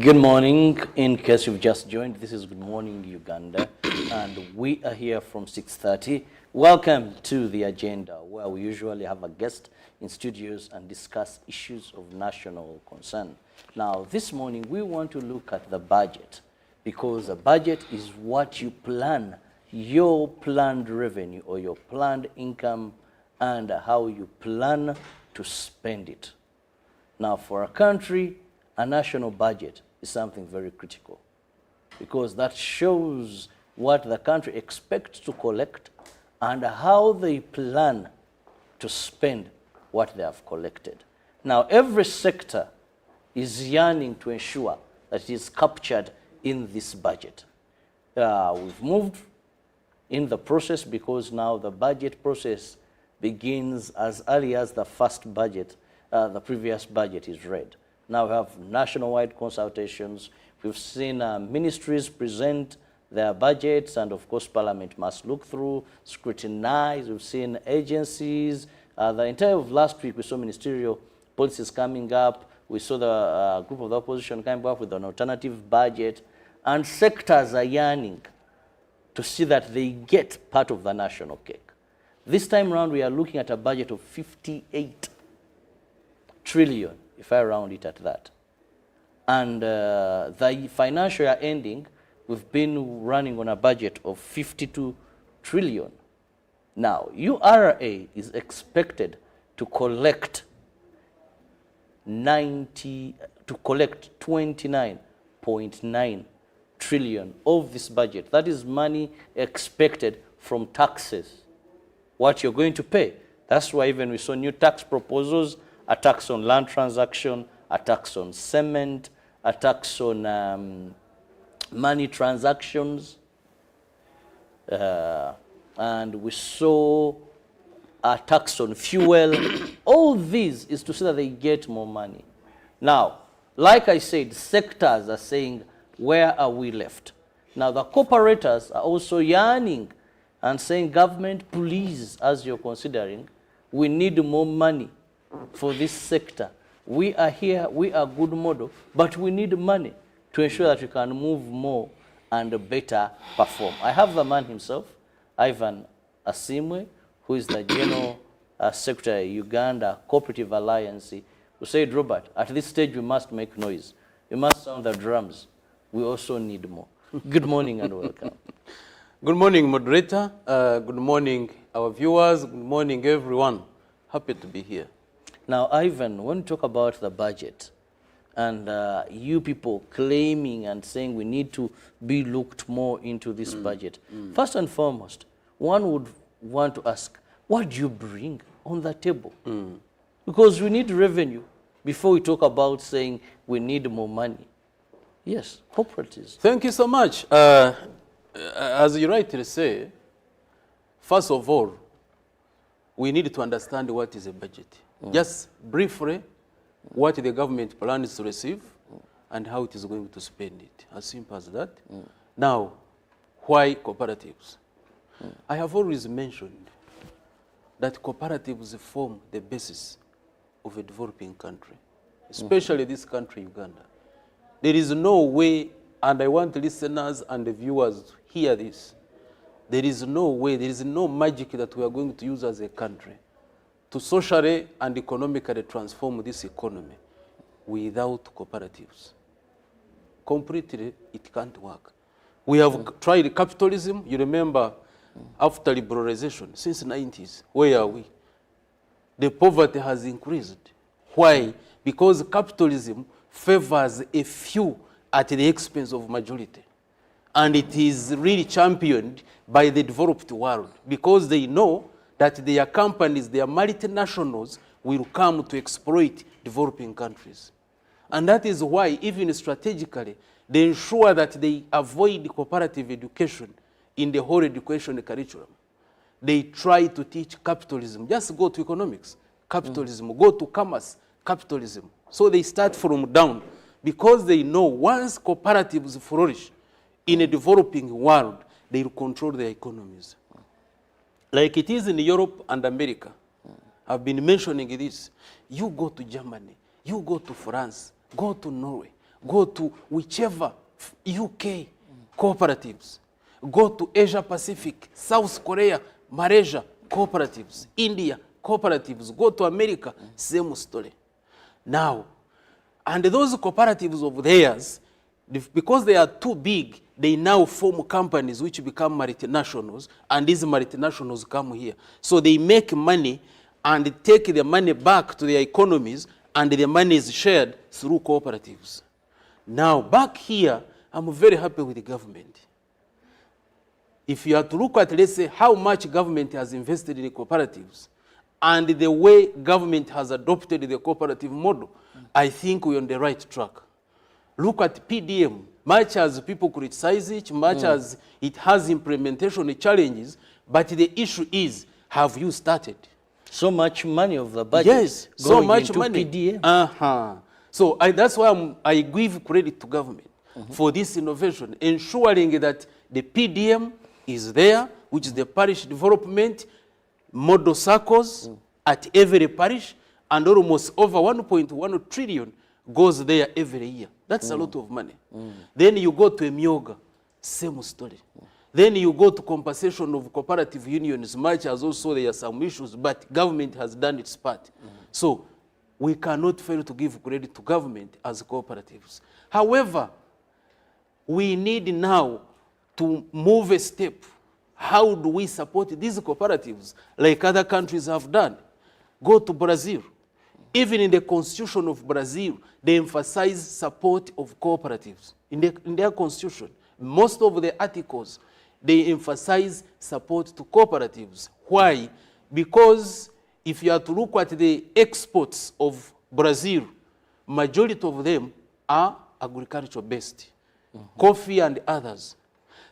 Good morning. In case you've just joined, this is Good Morning Uganda, and we are here from 6:30. Welcome to the agenda, where we usually have a guest in studios and discuss issues of national concern. Now, this morning, we want to look at the budget, because a budget is what you plan, your planned revenue or your planned income, and how you plan to spend it. Now, for a country, a national budget is something very critical, because that shows what the country expects to collect and how they plan to spend what they have collected. Now, every sector is yearning to ensure that it is captured in this budget. We've moved in the process because now the budget process begins as early as the first budget, the previous budget is read. Now we have nationwide consultations. We've seen ministries present their budgets, and of course Parliament must look through, scrutinize. We've seen agencies. The entire of last week we saw ministerial policies coming up. We saw the group of the opposition coming up with an alternative budget, and sectors are yearning to see that they get part of the national cake. This time around we are looking at a budget of 58 trillion. If I round it at that. And the financial year ending, we've been running on a budget of 52 trillion. Now, URA is expected to collect 29.9 trillion of this budget. That is money expected from taxes, what you're going to pay. That's why even we saw new tax proposals, a tax on land transaction, a tax on cement, a tax on money transactions, and we saw a tax on fuel. All these is to say that they get more money. Now, like I said, sectors are saying, where are we left? Now, the cooperators are also yearning and saying, government, please, as you're considering, we need more money for this sector. We are here, we are a good model, but we need money to ensure that we can move more and better perform. I have the man himself, Ivan Asimwe, who is the General Secretary, Uganda Cooperative Alliance, who said, Robert, at this stage we must make noise. We must sound the drums. We also need more. Good morning and welcome. Good morning, moderator. Good morning, our viewers. Good morning, everyone. Happy to be here. Now, Ivan, when you talk about the budget and you people claiming and saying we need to be looked more into this budget, first and foremost, one would want to ask, what do you bring on the table? Because we need revenue before we talk about saying we need more money. Yes, cooperatives. Thank you so much. As you rightly say, first of all, we need to understand what is a budget. Just briefly, what the government plans to receive and how it is going to spend it. As simple as that. Now, why cooperatives? I have always mentioned that cooperatives form the basis of a developing country, especially this country, Uganda. There is no way, and I want listeners and the viewers to hear this, there is no way, there is no magic that we are going to use as a country to socially and economically transform this economy without cooperatives. Completely, it can't work. We have tried capitalism. You remember, after liberalization, since the 90s, where are we? The poverty has increased. Why? Because capitalism favors a few at the expense of majority. And it is really championed by the developed world because they know that their companies, their multinationals, will come to exploit developing countries. And that is why, even strategically, they ensure that they avoid cooperative education in the whole education curriculum. They try to teach capitalism. Just go to economics, capitalism. Go to commerce, capitalism. So they start from down because they know once cooperatives flourish in a developing world, they will control their economies. Like it is in Europe and America. I've been mentioning this. You go to Germany, you go to France, go to Norway, go to whichever UK cooperatives, go to Asia Pacific, South Korea, Malaysia cooperatives, India cooperatives, go to America, same story. Now, and those cooperatives of theirs, because they are too big, they now form companies which become multinationals, and these multinationals come here. So they make money and take the money back to their economies, and the money is shared through cooperatives. Now, back here, I'm very happy with the government. If you have to look at, let's say, how much government has invested in the cooperatives, and the way government has adopted the cooperative model, I think we're on the right track. Look at PDM. Much as people criticize it, much as it has implementation challenges, but the issue is, have you started? So much money of the budget. Yes, so much money. PDM. So that's why I give credit to government for this innovation, ensuring that the PDM is there, which is the parish development model circles at every parish, and almost over 1.1 trillion goes there every year. That's a lot of money. Then you go to Emyoga, same story. Then you go to compensation of cooperative unions, much as also there are some issues, but government has done its part. So we cannot fail to give credit to government as cooperatives. However, we need now to move a step. How do we support these cooperatives like other countries have done? Go to Brazil. Even in the constitution of Brazil, they emphasize support of cooperatives. In their constitution, most of the articles, they emphasize support to cooperatives. Why? Because if you are to look at the exports of Brazil, majority of them are agricultural based, coffee and others.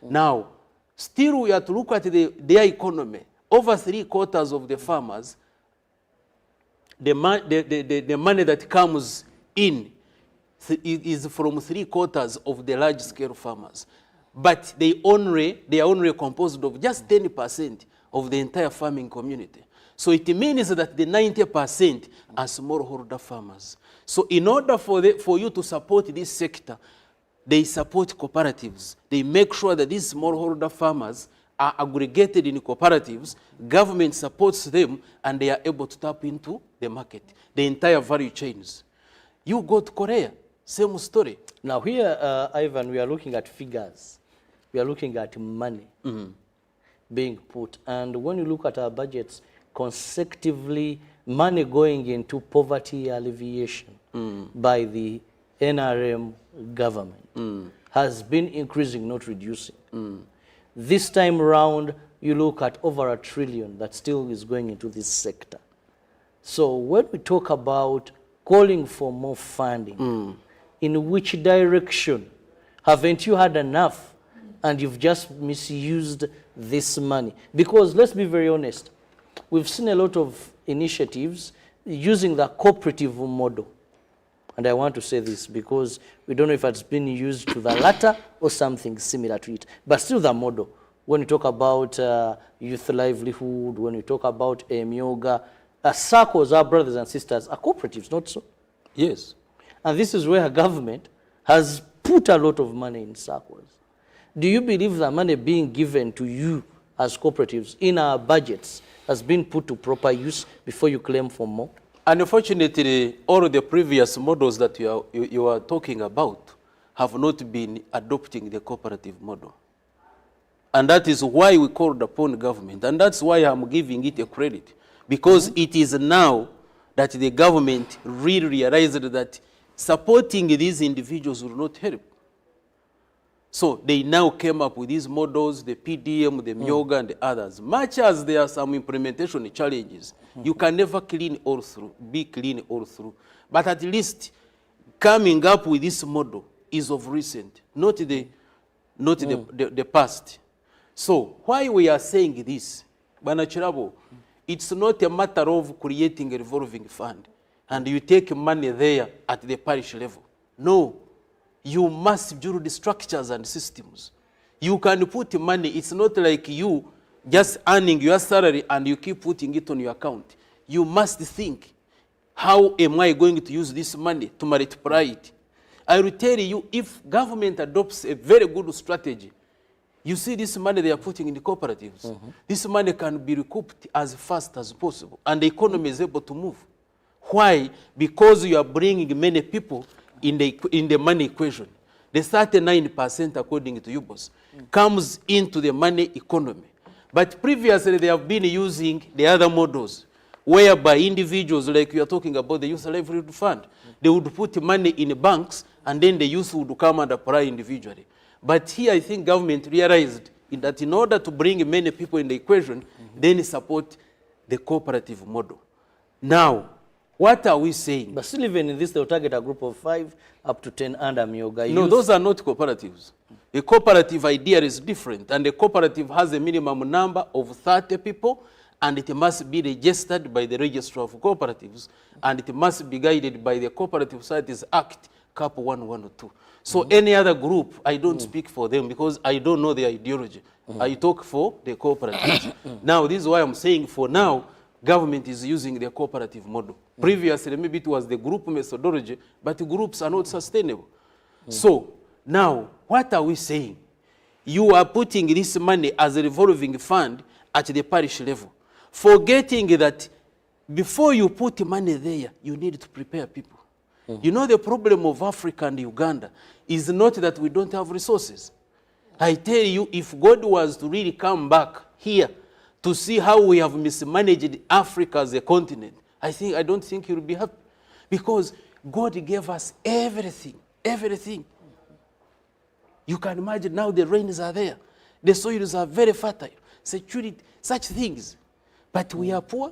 Now, still we have to look at their economy. Over 3/4 of the farmers, the money that comes in is from 3/4 of the large-scale farmers. But they are only composed of just 10% of the entire farming community. So it means that the 90% are smallholder farmers. So in order for you to support this sector, they support cooperatives. They make sure that these smallholder farmers are aggregated in cooperatives, government supports them, and they are able to tap into the market, the entire value chains. You go to Korea, same story. Now here, Ivan, we are looking at figures. We are looking at money being put. And when you look at our budgets, consecutively, money going into poverty alleviation by the NRM government has been increasing, not reducing. This time around, you look at over $1 trillion that still is going into this sector. So when we talk about calling for more funding, in which direction? Haven't you had enough and you've just misused this money? Because let's be very honest, we've seen a lot of initiatives using the cooperative model. And I want to say this because we don't know if it's been used to the latter or something similar to it. But still the model. When we talk about youth livelihood, when we talk about yoga, circles, our brothers and sisters, are cooperatives, not so? Yes. And this is where government has put a lot of money in circles. Do you believe the money being given to you as cooperatives in our budgets has been put to proper use before you claim for more? Unfortunately, all of the previous models that you are talking about have not been adopting the cooperative model. And that is why we called upon government. And that's why I'm giving it a credit. Because it is now that the government really realized that supporting these individuals will not help. So they now came up with these models, the PDM, the Myoga, and the others. Much as there are some implementation challenges, you can never be clean all through. But at least coming up with this model is of recent, not the past. So why we are saying this, Bana Chirabo, it's not a matter of creating a revolving fund and you take money there at the parish level. No. You must build the structures and systems. You can put money. It's not like you just earning your salary and you keep putting it on your account. You must think, how am I going to use this money to multiply it? I will tell you, if government adopts a very good strategy, you see this money they are putting in the cooperatives, this money can be recouped as fast as possible, and the economy is able to move. Why? Because you are bringing many people in the money equation. The 39%, according to UBC, comes into the money economy. But previously, they have been using the other models, whereby individuals, like you are talking about the Youth Livelihood Fund, they would put money in banks, and then the youth would come and apply individually. But here, I think government realized that in order to bring many people in the equation, then support the cooperative model. Now, what are we saying? But still, even in this, they'll target a group of 5 up to 10 under Myoga. No, those are not cooperatives. A cooperative idea is different, and the cooperative has a minimum number of 30 people, and it must be registered by the Registrar of Cooperatives, and it must be guided by the Cooperative Societies Act, Cap 112. So any other group, I don't speak for them because I don't know their ideology. I talk for the cooperatives. Now, this is why I'm saying for now, government is using the cooperative model. Previously, maybe it was the group methodology, but the groups are not sustainable. So now, what are we saying? You are putting this money as a revolving fund at the parish level, forgetting that before you put money there, you need to prepare people. You know, the problem of Africa and Uganda is not that we don't have resources. I tell you, if God was to really come back here to see how we have mismanaged Africa as a continent, I don't think he will be happy. Because God gave us everything, everything. You can imagine now the rains are there. The soils are very fertile. Security, such things. But we are poor.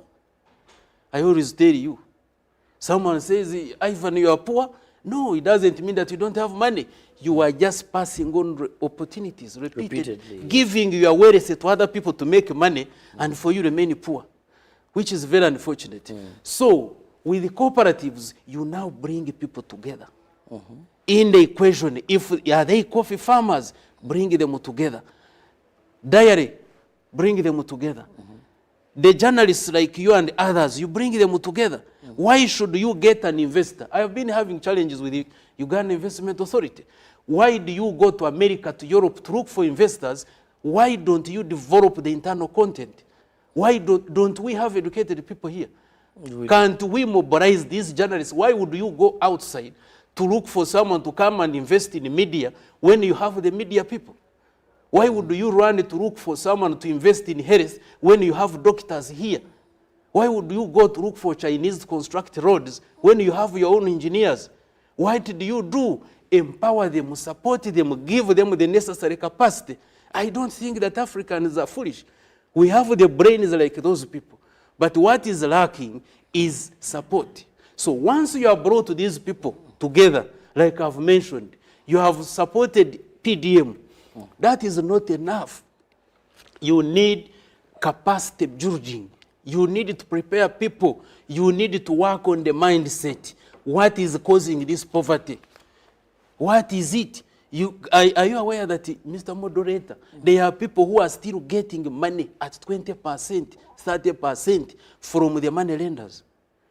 I always tell you. Someone says, Ivan, you are poor. No, it doesn't mean that you don't have money. You are just passing on opportunities repeatedly, giving your wealth to other people to make money, and for you remain poor, which is very unfortunate. So, with the cooperatives, you now bring people together. In the equation, if are they coffee farmers, bring them together. Dairy, bring them together. The journalists like you and others, you bring them together. Why should you get an investor? I have been having challenges with the Uganda Investment Authority. Why do you go to America, to Europe to look for investors? Why don't you develop the internal content? Why don't we have educated people here? Can't we mobilize these journalists? Why would you go outside to look for someone to come and invest in media when you have the media people? Why would you run to look for someone to invest in health when you have doctors here? Why would you go to look for Chinese to construct roads when you have your own engineers? What do you do? Empower them, support them, give them the necessary capacity. I don't think that Africans are foolish. We have the brains like those people. But what is lacking is support. So once you have brought these people together, like I've mentioned, you have supported PDM. That is not enough. You need capacity building. You need to prepare people. You need to work on the mindset. What is causing this poverty? What is it? Are you aware that, Mr. Moderator, there are people who are still getting money at 20%, 30% from the money lenders?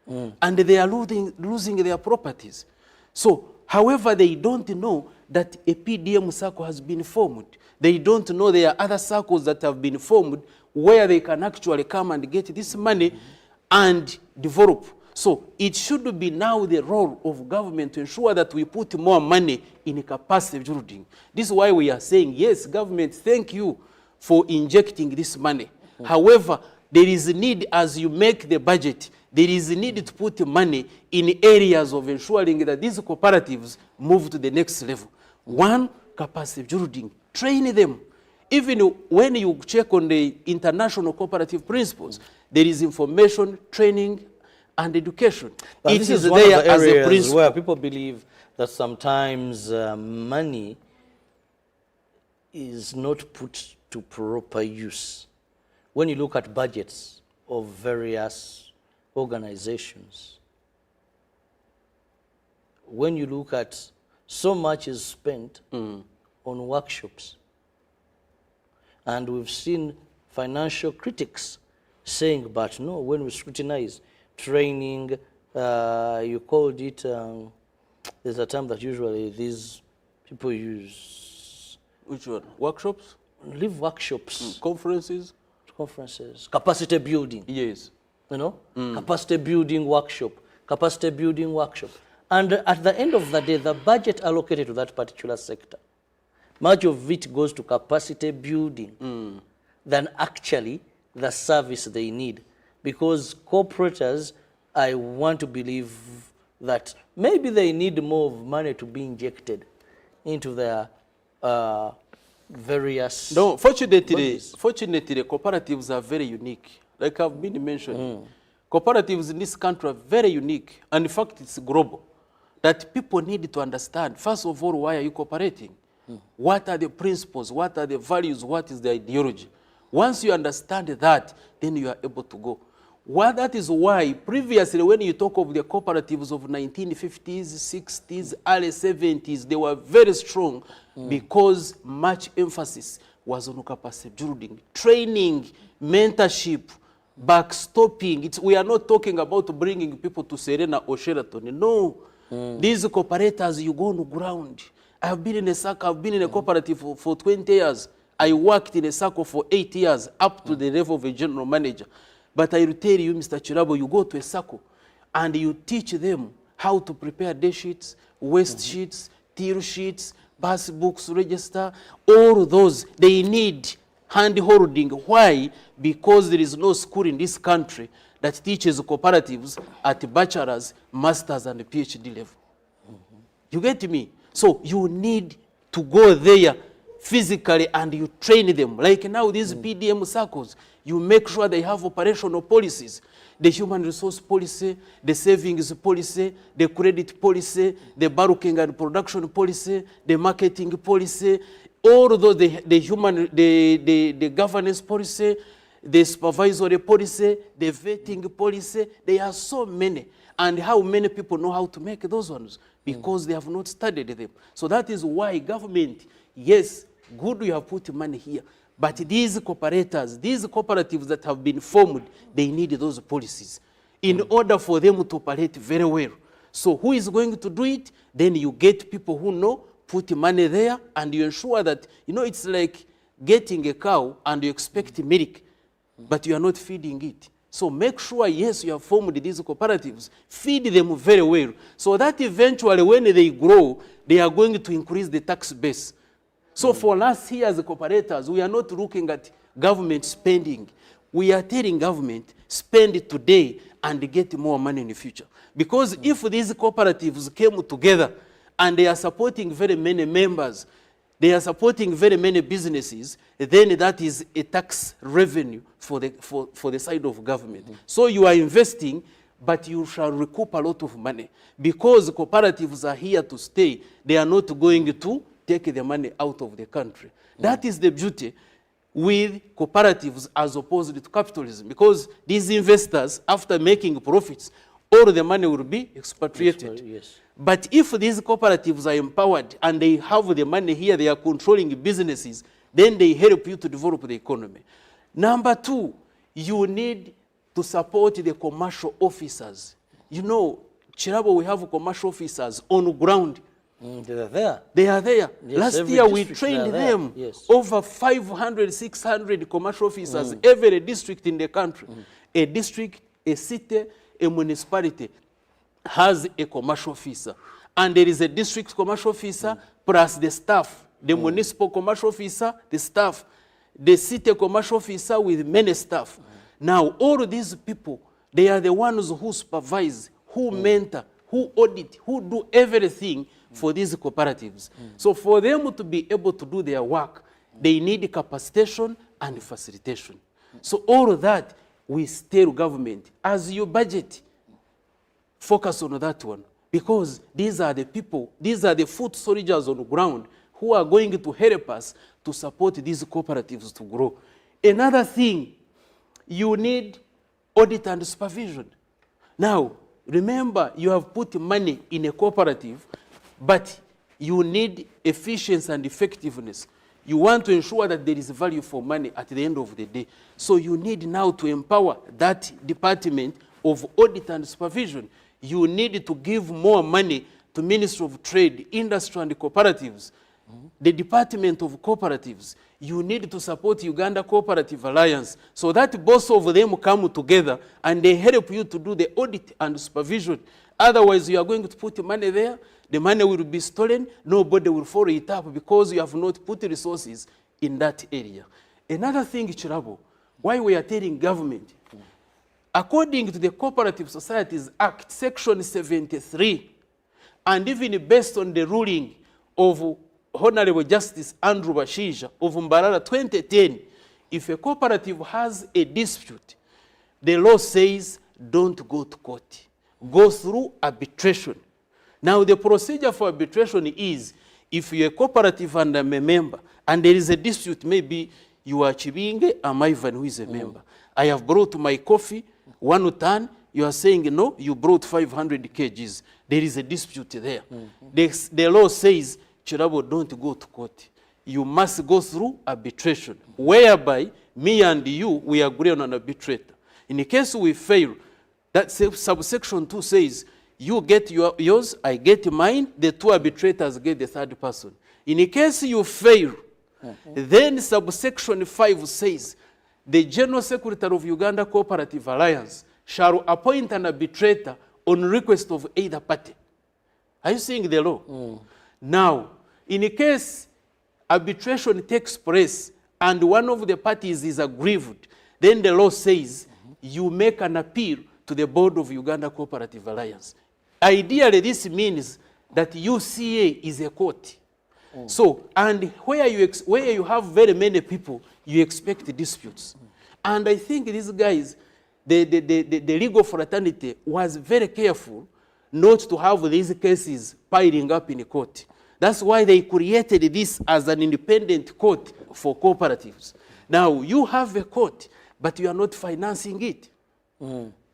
And they are losing their properties. So, however, they don't know that a PDM circle has been formed. They don't know there are other circles that have been formed where they can actually come and get this money and develop. So it should be now the role of government to ensure that we put more money in capacity building. This is why we are saying, yes, government, thank you for injecting this money. However, there is a need, as you make the budget, there is a need to put money in areas of ensuring that these cooperatives move to the next level. One, capacity building. Train them. Even when you check on the international cooperative principles, there is information, training, and education. But it this is is one there of the as a areas principle. where people believe that sometimes money is not put to proper use. When you look at budgets of various organizations, when you look at so much is spent on workshops, and we've seen financial critics saying, but no, when we scrutinize training, you called it There's a term that usually these people use. Which one? Workshops? Live workshops. Conferences? Conferences. Capacity building. Yes. You know? Capacity building workshop. Capacity building workshop. And at the end of the day, the budget allocated to that particular sector, much of it goes to capacity building than actually the service they need. Because cooperators, I want to believe that maybe they need more of money to be injected into their various No, fortunately, bodies. cooperatives are very unique. Like I've been mentioning, cooperatives in this country are very unique. And in fact, it's global. That people need to understand, first of all, why are you cooperating? What are the principles? What are the values? What is the ideology? Once you understand that, then you are able to go. Well, that is why previously when you talk of the cooperatives of 1950s, 60s, early 70s, they were very strong because much emphasis was on capacity building, training, mentorship, backstopping. We are not talking about bringing people to Serena or Sheraton. No. These cooperators, you go on the ground. I have been in a circle, I've been in a cooperative for 20 years. I worked in a circle for 8 years, up to the level of a general manager. But I will tell you, Mr. Chirabo, you go to a circle and you teach them how to prepare day sheets, waste sheets, till sheets, bus books, register, all those. They need hand-holding. Why? Because there is no school in this country that teaches cooperatives at bachelor's, master's, and PhD level. You get me? So you need to go there physically and you train them. Like now these PDM circles, you make sure they have operational policies. The human resource policy, the savings policy, the credit policy, the bulking and production policy, the marketing policy, all of those, the governance policy, the supervisory policy, the vetting policy, there are so many. And how many people know how to make those ones? Because they have not studied them. So that is why government, yes, good you have put money here, but these cooperators, these cooperatives that have been formed, they need those policies in order for them to operate very well. So who is going to do it? Then you get people who know, put money there, and you ensure that, you know, it's like getting a cow and you expect milk, but you are not feeding it. So make sure, yes, you have formed these cooperatives, feed them very well, so that eventually when they grow, they are going to increase the tax base. So for us here as cooperators, we are not looking at government spending. We are telling government, spend it today and get more money in the future. Because if these cooperatives came together and they are supporting very many members, they are supporting very many businesses, then that is a tax revenue for the side of government. So you are investing, but you shall recoup a lot of money. Because cooperatives are here to stay, they are not going to take the money out of the country. That is the beauty with cooperatives as opposed to capitalism. Because these investors, after making profits, all the money will be expatriated. Yes. But if these cooperatives are empowered and they have the money here, they are controlling businesses, then they help you to develop the economy. Number two, you need to support the commercial officers. You know, Chirabo, we have commercial officers on the ground. They are there. They are there. Yes, last year we trained them. Yes. Over 500, 600 commercial officers, every district in the country. A district, a city, a municipality has a commercial officer. And there is a district commercial officer plus the staff. The municipal commercial officer, the staff. The city commercial officer with many staff. Now, all of these people, they are the ones who supervise, who mentor, who audit, who do everything for these cooperatives. So for them to be able to do their work, they need capacitation and facilitation. So all of that, we tell government, as you budget, focus on that one. Because these are the people, these are the foot soldiers on the ground who are going to help us to support these cooperatives to grow. Another thing, you need audit and supervision. Now, remember, you have put money in a cooperative, but you need efficiency and effectiveness. You want to ensure that there is value for money at the end of the day. So you need now to empower that department of audit and supervision. You need to give more money to Ministry of Trade, Industry and Cooperatives, the Department of Cooperatives, you need to support Uganda Cooperative Alliance so that both of them come together and they help you to do the audit and supervision. Otherwise, you are going to put money there, the money will be stolen, nobody will follow it up because you have not put resources in that area. Another thing, Chirabo, why we are telling government, according to the Cooperative Societies Act, Section 73, and even based on the ruling of Honorable Justice Andrew Bashija of Mbarara 2010, if a cooperative has a dispute, the law says don't go to court. Go through arbitration. Now the procedure for arbitration is, if you're a cooperative and I'm a member, and there is a dispute, maybe you are Chibinge, I'm Ivan who is a member. I have brought my coffee, 1 ton, you are saying no, you brought 500 kgs. There is a dispute there. The law says, Chirabo, don't go to court. You must go through arbitration, whereby me and you, we agree on an arbitrator. In case we fail, that subsection 2 says, you get yours, I get mine, the two arbitrators get the third person. In case you fail, then subsection 5 says, the General Secretary of Uganda Cooperative Alliance shall appoint an arbitrator on request of either party. Are you seeing the law? Now, in case arbitration takes place and one of the parties is aggrieved, then the law says you make an appeal to the board of Uganda Cooperative Alliance. Ideally, this means that UCA is a court. So, and where you have very many people, you expect disputes. And I think these guys, the legal fraternity was very careful not to have these cases piling up in court. That's why they created this as an independent court for cooperatives. Now, you have a court, but you are not financing it.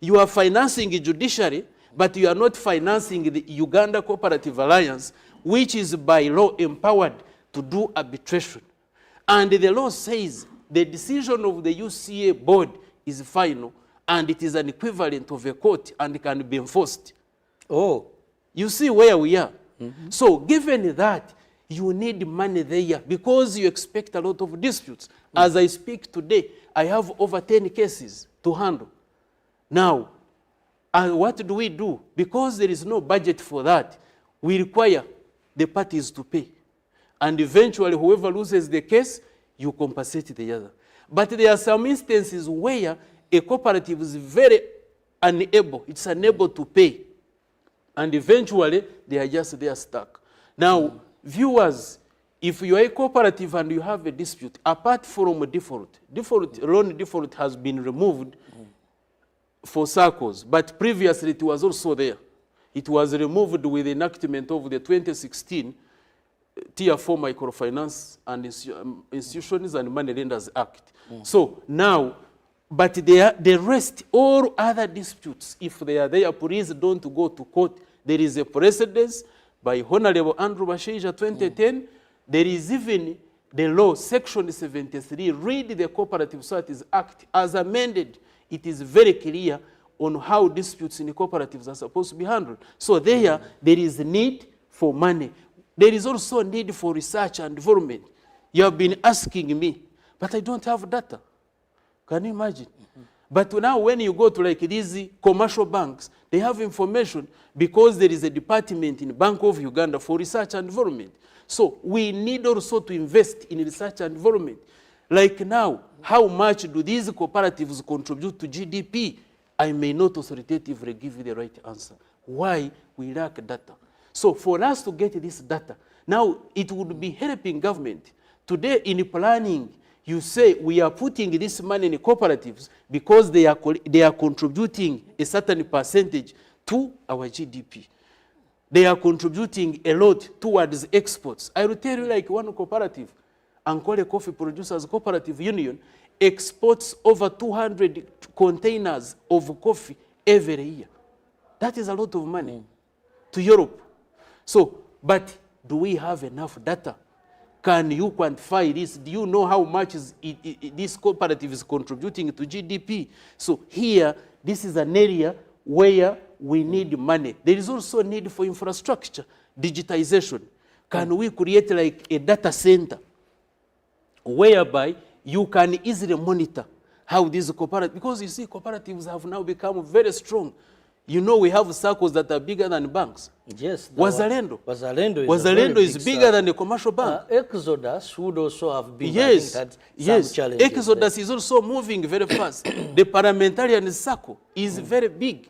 You are financing the judiciary, but you are not financing the Uganda Cooperative Alliance, which is by law empowered to do arbitration. And the law says the decision of the UCA board is final, and it is an equivalent of a court and can be enforced. Oh, you see where we are. So given that, you need money there because you expect a lot of disputes. As I speak today, I have over 10 cases to handle. Now, what do we do? Because there is no budget for that, we require the parties to pay. And eventually, whoever loses the case, you compensate the other. But there are some instances where a cooperative is very unable, it's unable to pay. And eventually, they are just there stuck. Now, viewers, if you are a cooperative and you have a dispute, apart from loan default has been removed for circles, but previously it was also there. It was removed with the enactment of the 2016 Tier 4 Microfinance and Institutions and Money Lenders Act. So now, but the rest, all other disputes, if they are there, please don't go to court. There is a precedence by Honorable Andrew Bashija 2010. There is even the law, Section 73. Read the Cooperative Societies Act as amended. It is very clear on how disputes in the cooperatives are supposed to be handled. So there is a need for money. There is also a need for research and development. You have been asking me, but I don't have data. Can you imagine? But now when you go to like these commercial banks, they have information because there is a department in Bank of Uganda for research and development. So we need also to invest in research and development. Like now, how much do these cooperatives contribute to GDP? I may not authoritatively give you the right answer. Why? We lack data. So for us to get this data, now it would be helping government. Today in planning, you say we are putting this money in cooperatives because they are contributing a certain percentage to our GDP. They are contributing a lot towards exports. I will tell you like one cooperative, Ankole Coffee Producers Cooperative Union, exports over 200 containers of coffee every year. That is a lot of money to Europe. So, but do we have enough data? Can you quantify this? Do you know how much this cooperative is contributing to GDP? So here, this is an area where we need money. There is also a need for infrastructure, digitization. Can we create like a data center whereby you can easily monitor how these cooperatives, because you see cooperatives have now become very strong. You know, we have circles that are bigger than banks. Yes. Wazalendo is bigger than the commercial bank. Exodus would also have been, yes, I think, yes. some challenges. Exodus is also moving very fast. The parliamentarian circle is very big.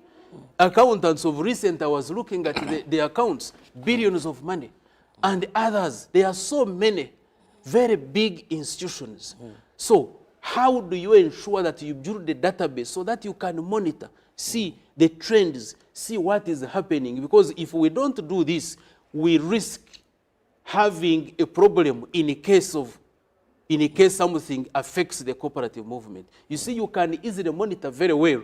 Accountants of recent, I was looking at the accounts, billions of money. And others, there are so many very big institutions. So how do you ensure that you build the database so that you can monitor, see the trends, see what is happening? Because if we don't do this, we risk having a problem in case something affects the cooperative movement. You see, you can easily monitor very well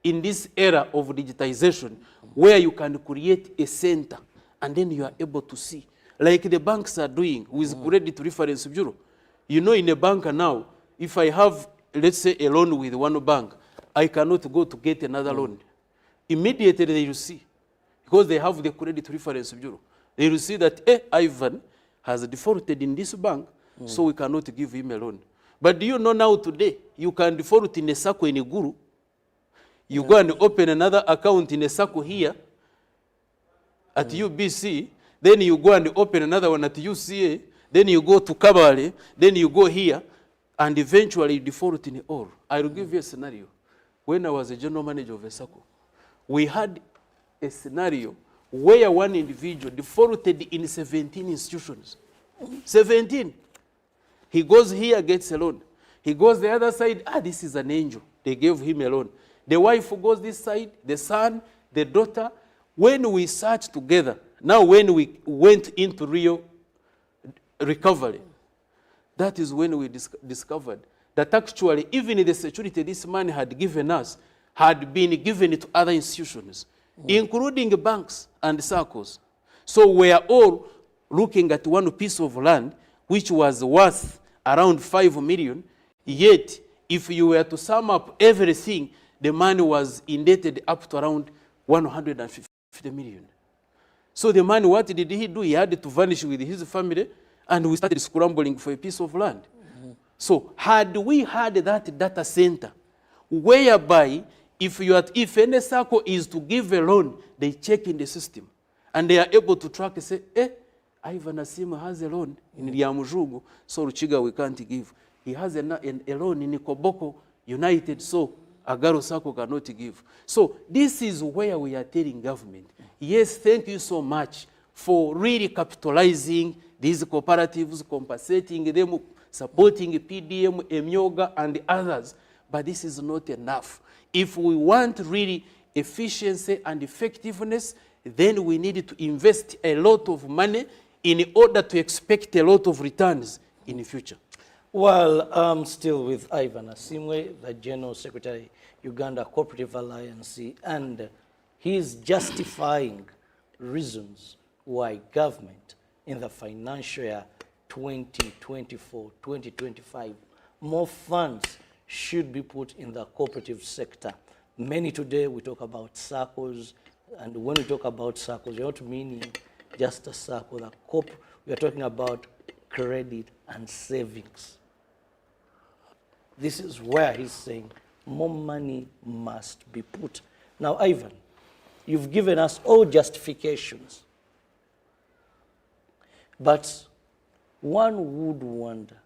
in this era of digitization, where you can create a center and then you are able to see, like the banks are doing with Credit Reference Bureau. You know, in a bank now, if I have, let's say, a loan with one bank, I cannot go to get another loan. Immediately they will see, because they have the Credit Reference Bureau. They will see that, Ivan has defaulted in this bank, so we cannot give him a loan. But do you know now today, you can default in a SACCO in a Guru. You go and open another account in a SACCO here at UBC, then you go and open another one at UCA, then you go to Kabale, then you go here, and eventually you default in all. I will give you a scenario. When I was a general manager of a SACCO, we had a scenario where one individual defaulted in 17 institutions. 17. He goes here, gets a loan. He goes the other side, this is an angel. They gave him a loan. The wife goes this side, the son, the daughter. When we searched together, now when we went into real recovery, that is when we discovered that actually even the security this man had given us had been given to other institutions, including banks and circles. So we are all looking at one piece of land which was worth around 5 million, yet if you were to sum up everything, the man was indebted up to around 150 million. So the man, what did he do? He had to vanish with his family, and we started scrambling for a piece of land. So had we had that data center, whereby if any circle is to give a loan, they check in the system, and they are able to track and say, Ivan Asima has a loan in Ryamujugu, so Ruchiga we can't give. He has a loan in Koboko United, so Agaro Sako cannot give. So this is where we are telling government, yes, thank you so much for really capitalizing these cooperatives, compensating them, supporting PDM, Emyoga, and others. But this is not enough. If we want really efficiency and effectiveness, then we need to invest a lot of money in order to expect a lot of returns in the future. Well, I'm still with Ivan Asimwe, the General Secretary, Uganda Cooperative Alliance, and he's justifying reasons why government in the financial year 2024-2025, more funds should be put in the cooperative sector. Many today we talk about circles, and when we talk about circles, we're not meaning just a circle. We are talking about credit and savings. This is where he's saying more money must be put. Now, Ivan, you've given us all justifications, but one would wonder,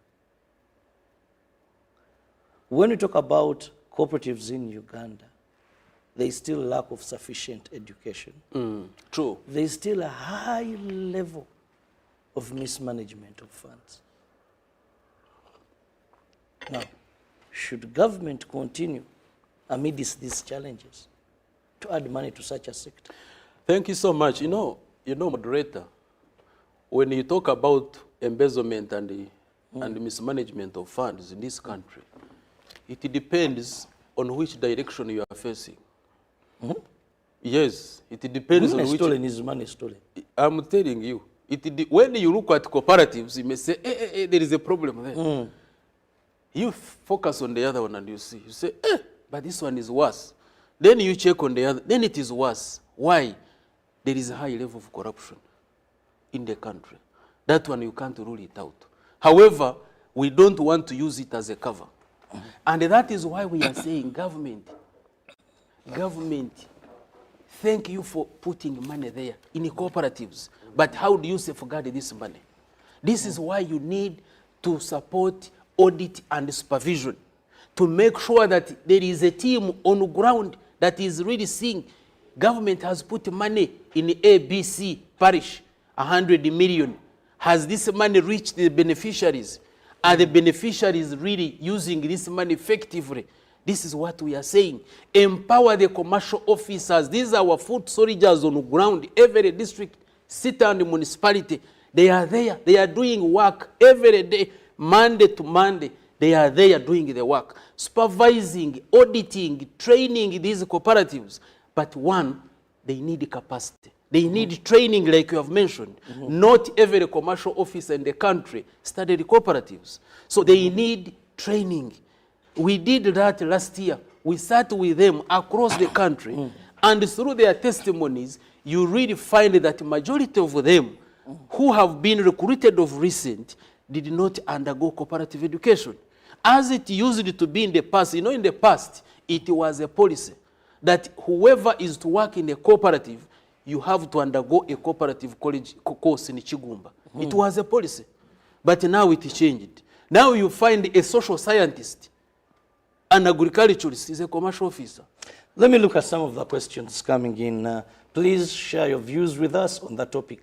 when we talk about cooperatives in Uganda, there is still a lack of sufficient education. True. There is still a high level of mismanagement of funds. Now, should government continue amidst these challenges to add money to such a sector? Thank you so much. You know, moderator, when you talk about embezzlement and mismanagement of funds in this country, it depends on which direction you are facing. Yes, it depends on which... Stolen is money stolen. I'm telling you, when you look at cooperatives, you may say, there is a problem there. You focus on the other one and you see, you say, but this one is worse. Then you check on the other, then it is worse. Why? There is a high level of corruption in the country. That one you can't rule it out. However, we don't want to use it as a cover. And that is why we are saying, government, thank you for putting money there in the cooperatives. But how do you safeguard this money? This is why you need to support audit and supervision to make sure that there is a team on the ground that is really seeing government has put money in the ABC parish, 100 million. Has this money reached the beneficiaries? Are the beneficiaries really using this money effectively? This is what we are saying. Empower the commercial officers. These are our foot soldiers on the ground. Every district, city and municipality, they are there. They are doing work every day, Monday to Monday. They are there doing the work, supervising, auditing, training these cooperatives. But one, they need capacity. They need training, like you have mentioned. Not every commercial officer in the country studied cooperatives. So they need training. We did that last year. We sat with them across the country. And through their testimonies, you really find that the majority of them who have been recruited of recent did not undergo cooperative education. As it used to be in the past, in the past, it was a policy that whoever is to work in a cooperative, you have to undergo a cooperative college course in Chigumba. It was a policy. But now it changed. Now you find a social scientist, an agriculturist is a commercial officer. Let me look at some of the questions coming in. Please share your views with us on that topic.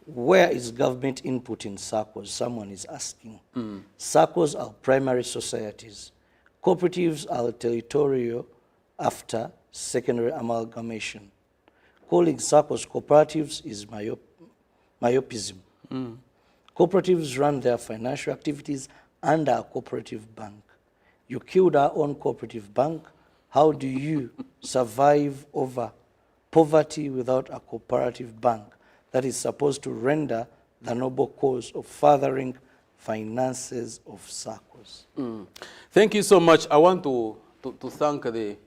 Where is government input in SACCOs? Someone is asking. SACCOs are primary societies. Cooperatives are territorial after secondary amalgamation. Calling SACCOs cooperatives is myopism. Cooperatives run their financial activities under a cooperative bank. You killed our own cooperative bank. How do you survive over poverty without a cooperative bank that is supposed to render the noble cause of furthering finances of SACCOs? Thank you so much. I want to thank the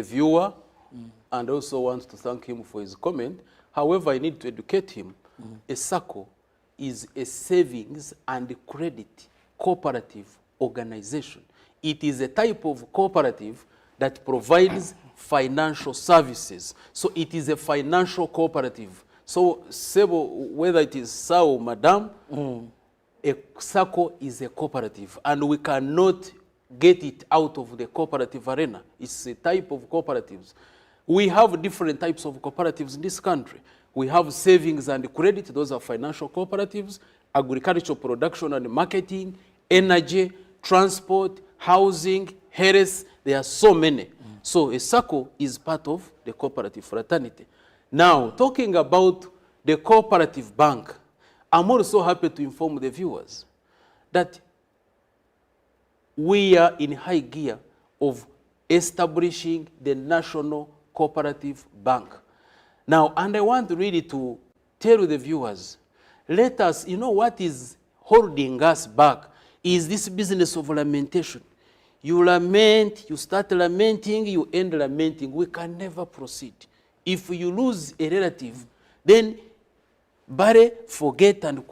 viewer and also want to thank him for his comment. However, I need to educate him. A SACCO is a savings and credit cooperative organization. It is a type of cooperative that provides financial services. So it is a financial cooperative. So whether it is sir or madam, a SACCO is a cooperative, and we cannot get it out of the cooperative arena. It's a type of cooperatives. We have different types of cooperatives in this country. We have savings and credit, those are financial cooperatives, agricultural production and marketing, energy, transport, housing, health, there are so many. So a SACCO is part of the cooperative fraternity. Now, talking about the cooperative bank, I'm also happy to inform the viewers that we are in high gear of establishing the National Cooperative Bank. Now, and I want really to tell the viewers, let us, what is holding us back is this business of lamentation. You lament, you start lamenting, you end lamenting. We can never proceed. If you lose a relative, then bury, forget, and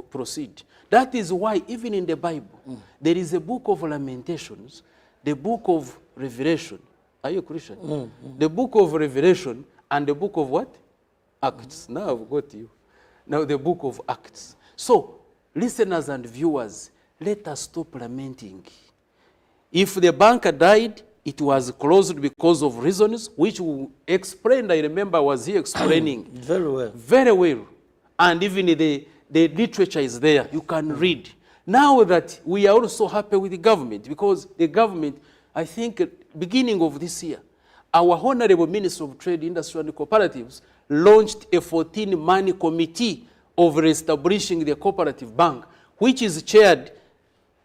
proceed. That is why even in the Bible, there is a book of Lamentations, the book of Revelation. Are you a Christian? The book of Revelation and the book of what? Acts. Now I've got you. Now the book of Acts. So, listeners and viewers, let us stop lamenting. If the bank died, it was closed because of reasons which we explained. I remember I was here explaining. Very well. Very well. And even the literature is there. You can read. Now that we are also happy with the government, because the government, I think, beginning of this year, our Honorable Minister of Trade, Industry and Cooperatives launched a 14-man committee of reestablishing the cooperative bank, which is chaired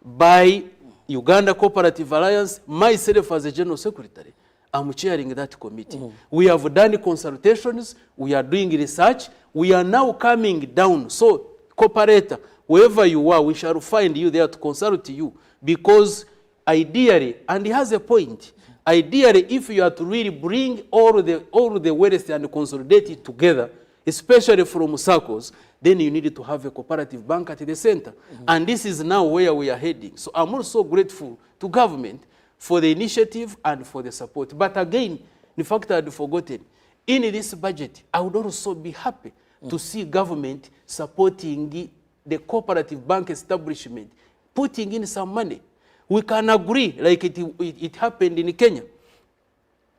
by Uganda Cooperative Alliance, myself as a General Secretary. I'm chairing that committee. We have done consultations, we are doing research, we are now coming down. So, cooperator, wherever you are, we shall find you there to consult you, because ideally, and he has a point, Ideally, if you are to really bring all the wealth and consolidate it together, especially from circles, then you need to have a cooperative bank at the center. And this is now where we are heading. So I'm also grateful to government for the initiative and for the support. But again, in fact, I had forgotten, in this budget, I would also be happy to see government supporting the cooperative bank establishment, putting in some money. We can agree, like it happened in Kenya,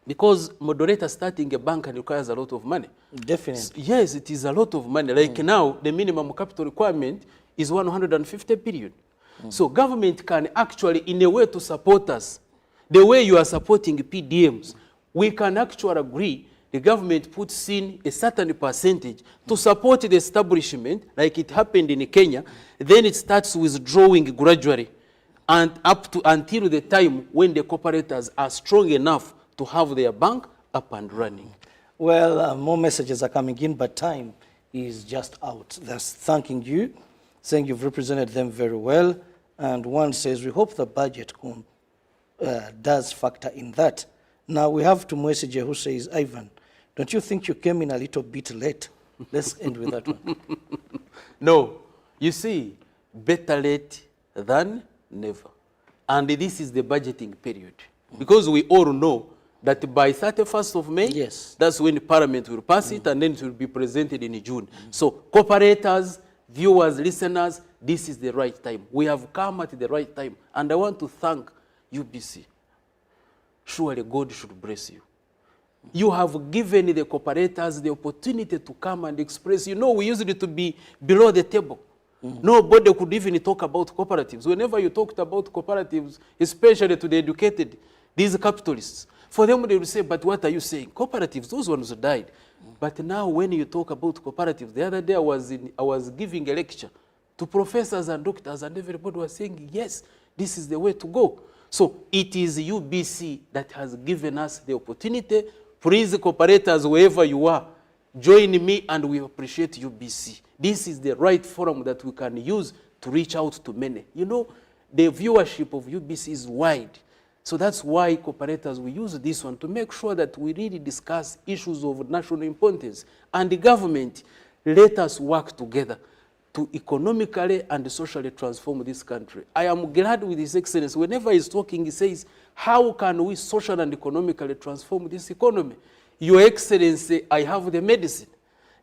because moderator starting a bank requires a lot of money. Definitely. Yes, it is a lot of money. Like now, the minimum capital requirement is 150 billion. So government can actually, in a way, to support us, the way you are supporting PDMs, we can actually agree the government puts in a certain percentage to support the establishment, like it happened in Kenya, then it starts withdrawing gradually, and up to until the time when the cooperators are strong enough to have their bank up and running. Well, more messages are coming in, but time is just out. They're thanking you, saying you've represented them very well. And one says, we hope the budget does factor in that. Now we have to message who says, Ivan, don't you think you came in a little bit late? Let's end with that one. No. You see, better late than never. And this is the budgeting period. Because we all know that by 31st of May, yes, that's when Parliament will pass it, and then it will be presented in June. So cooperators, viewers, listeners, this is the right time. We have come at the right time. And I want to thank UBC. Surely God should bless you. You have given the cooperators the opportunity to come and express. You know, we used to be below the table. Nobody could even talk about cooperatives. Whenever you talked about cooperatives, especially to the educated, these capitalists, for them they will say, but what are you saying? Cooperatives, those ones died. But now when you talk about cooperatives, the other day I was giving a lecture to professors and doctors, and everybody was saying, yes, this is the way to go. So it is UBC that has given us the opportunity. Please, cooperators, wherever you are, join me, and we appreciate UBC. This is the right forum that we can use to reach out to many. You know, the viewership of UBC is wide. So that's why cooperators, we use this one to make sure that we really discuss issues of national importance. And the government, let us work together to economically and socially transform this country. I am glad with His Excellency. Whenever he's talking, he says, how can we socially and economically transform this economy? Your Excellency, I have the medicine.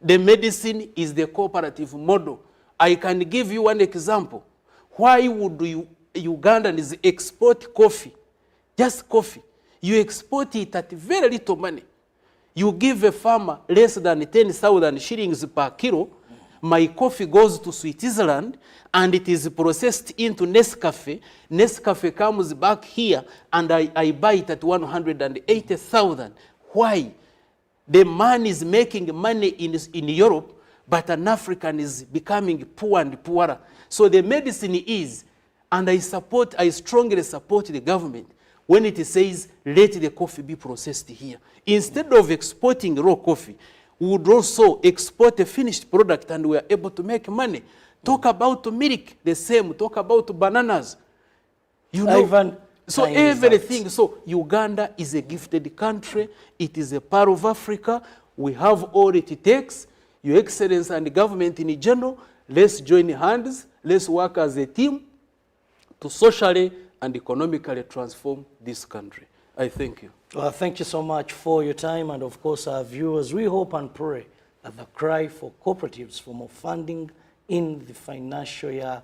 The medicine is the cooperative model. I can give you one example. Why would Ugandans export coffee? Just coffee. You export it at very little money. You give a farmer less than 10,000 shillings per kilo. My coffee goes to Switzerland and it is processed into Nescafe. Nescafe comes back here and I buy it at 180,000. Why? The man is making money in Europe, but an African is becoming poor and poorer. So the medicine is, and I strongly support the government when it says, let the coffee be processed here. Instead of exporting raw coffee, we would also export a finished product and we are able to make money. Talk about milk, the same. Talk about bananas. You know, Ivan, so everything. So Uganda is a gifted country. It is a part of Africa. We have all it takes. Your Excellency and the government in general, let's join hands. Let's work as a team to socially and economically transform this country. I thank you. Well, thank you so much for your time, and of course our viewers, we hope and pray that the cry for cooperatives for more funding in the financial year